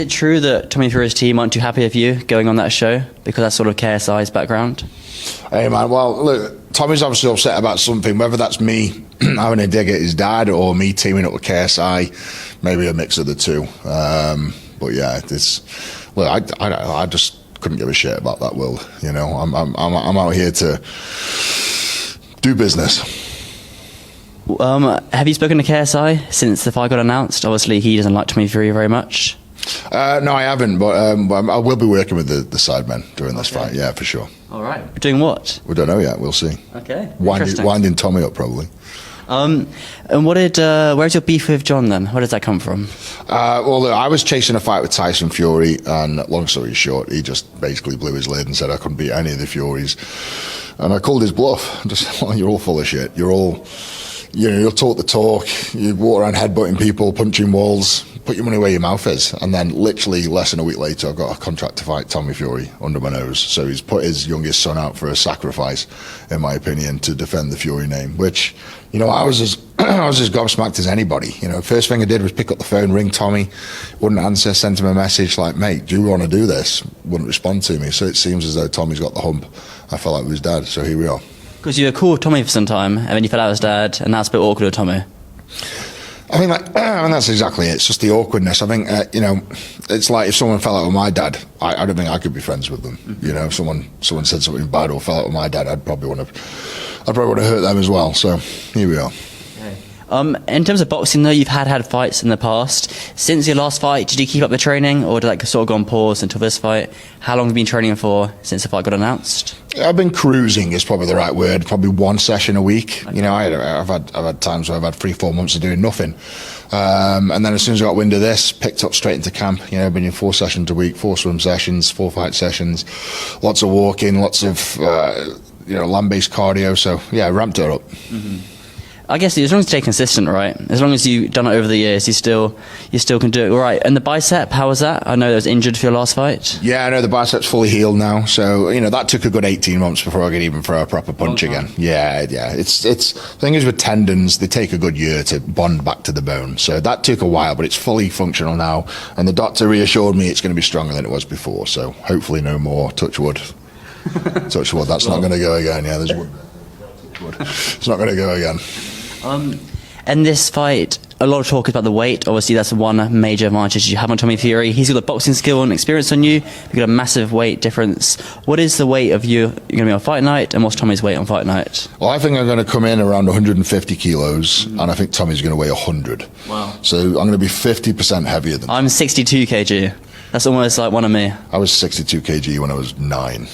Is it true that Tommy Fury's team aren't too happy with you going on that show because that's sort of KSI's background? Hey man, well look, Tommy's obviously upset about something, whether that's me having a dig at his dad or me teaming up with KSI, maybe a mix of the two. But yeah, I just couldn't give a shit about that, Will. You know, I'm out here to do business. Have you spoken to KSI since the fight got announced? Obviously, he doesn't like Tommy Fury very much. No, I haven't, but I will be working with the sidemen during this fight, yeah, for sure. All right. Doing what? We don't know yet, we'll see. Okay, Winding Tommy up, probably. And where's your beef with John then? Where does that come from? Well, look, I was chasing a fight with Tyson Fury, and long story short, he just basically blew his lid and said I couldn't beat any of the Furies. And I called his bluff. Just, well, you're all full of shit. You'll talk the talk, you walk around headbutting people, punching walls, put your money where your mouth is. And then literally less than a week later, I got a contract to fight Tommy Fury under my nose. So he's put his youngest son out for a sacrifice, in my opinion, to defend the Fury name, which, you know, I was as gobsmacked as anybody. You know, first thing I did was pick up the phone, ring Tommy, wouldn't answer, sent him a message like, mate, do you want to do this? Wouldn't respond to me. So it seems as though Tommy's got the hump. I felt like it was his dad, so here we are. Because you were cool with Tommy for some time, and then you fell out with his dad, and that's a bit awkward with Tommy. I think that's exactly it. It's just the awkwardness. I think, it's like if someone fell out with my dad, I don't think I could be friends with them. Mm-hmm. You know, if someone said something bad or fell out with my dad, I'd probably want to hurt them as well. So here we are. In terms of boxing, though, you've had fights in the past. Since your last fight, did you keep up the training, or did that sort of go on pause until this fight? How long have you been training for since the fight got announced? I've been cruising is probably the right word. Probably one session a week. Okay. You know, I've had times where I've had 3-4 months of doing nothing, and then as soon as I got wind of this, picked up straight into camp. You know, been in 4 sessions a week, 4 swim sessions, 4 fight sessions, lots of walking, lots of land-based cardio. So yeah, ramped it up. Mm-hmm. I guess as long as you stay consistent, right? As long as you've done it over the years, you still can do it. All right. And the bicep, how was that? I know that was injured for your last fight. Yeah, I know the bicep's fully healed now. So, you know, that took a good 18 months before I could even throw a proper punch again. Yeah. It's the thing is with tendons, they take a good year to bond back to the bone. So that took a while, but it's fully functional now. And the doctor reassured me it's going to be stronger than it was before. So hopefully no more, touch wood. Touch wood, that's not going to go again. Yeah, there's wood. Touch wood. It's not going to go again. And this fight, a lot of talk about the weight. Obviously, that's one major advantage you have on Tommy Fury. He's got the boxing skill and experience on you. You've got a massive weight difference. What is the weight of you're going to be on fight night, and what's Tommy's weight on fight night? Well, I think I'm going to come in around 150 kilos, and I think Tommy's going to weigh 100. Wow. So I'm going to be 50% heavier than I'm 62 kg. That's almost like one of me. I was 62 kg when I was 9.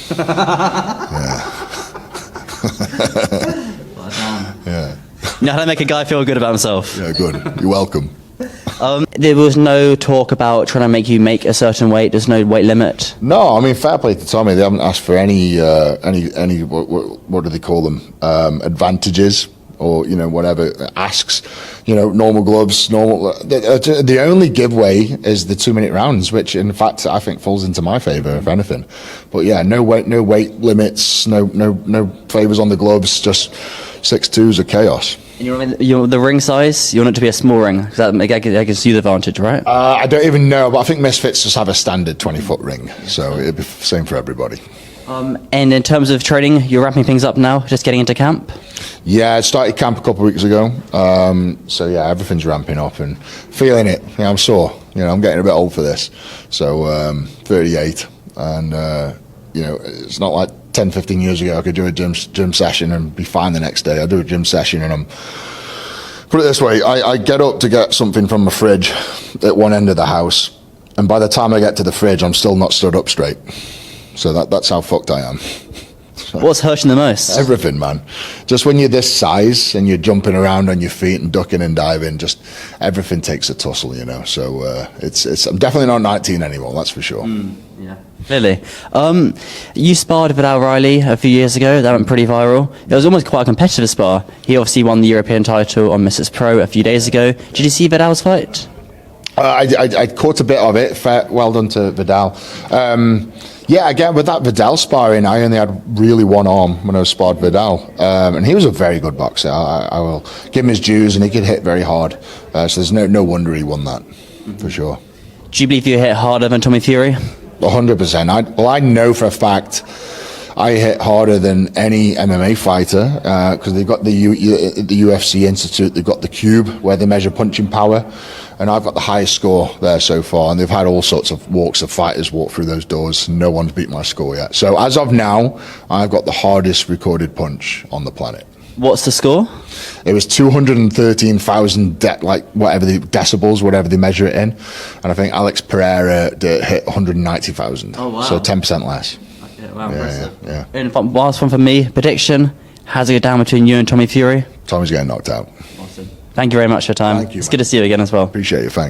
Yeah. Yeah. You know how to make a guy feel good about himself. Yeah, good. You're welcome. There was no talk about trying to make you make a certain weight. There's no weight limit. No, I mean, fair play to Tommy. They haven't asked for any what do they call them? Advantages or whatever asks. Normal gloves. The only giveaway is the 2-minute rounds, which in fact I think falls into my favour if anything. But yeah, no weight limits, no favours on the gloves, just 6'2's of chaos. And the ring size, you want it to be a small ring, because that gives you the advantage, right? I don't even know, but I think Misfits just have a standard 20-foot ring, so it'd be the same for everybody. And in terms of training, you're wrapping things up now, just getting into camp? Yeah, I started camp a couple of weeks ago, so yeah, everything's ramping up and feeling it. I'm sore, I'm getting a bit old for this, so 38, and it's not like 10-15 years ago I could do a gym session and be fine the next day. I do a gym session and put it this way, I get up to get something from the fridge at one end of the house, and by the time I get to the fridge I'm still not stood up straight. So that's how fucked I am. So, what's hurting the most? Everything, man. Just when you're this size and you're jumping around on your feet and ducking and diving, just everything takes a tussle, So I'm definitely not 19 anymore, that's for sure. Yeah. Clearly. You sparred with Vidal Riley a few years ago. That went pretty viral. It was almost quite a competitive spar. He obviously won the European title on Mrs. Pro a few days ago. Did you see Vidal's fight? I caught a bit of it. Well done to Vidal. Yeah, again, with that Vidal sparring, I only had really one arm when I was sparred Vidal. And he was a very good boxer. I will give him his dues, and he could hit very hard. So there's no wonder he won that, for sure. Do you believe you hit harder than Tommy Fury? 100%. I know for a fact I hit harder than any MMA fighter because they've got the UFC Institute, they've got the Cube where they measure punching power, and I've got the highest score there so far. And they've had all sorts of walks of fighters walk through those doors. No one's beat my score yet. So as of now, I've got the hardest recorded punch on the planet. What's the score? It was 213,000 whatever the decibels, whatever they measure it in, and I think Alex Pereira hit 190,000. Oh, wow. So 10% less. Okay, wow, impressive. Yeah. And last one for me, prediction. How's it go down between you and Tommy Fury? Tommy's getting knocked out. Awesome. Thank you very much for your time. Thank you, It's man. good to see you again as well. Appreciate it. Thanks.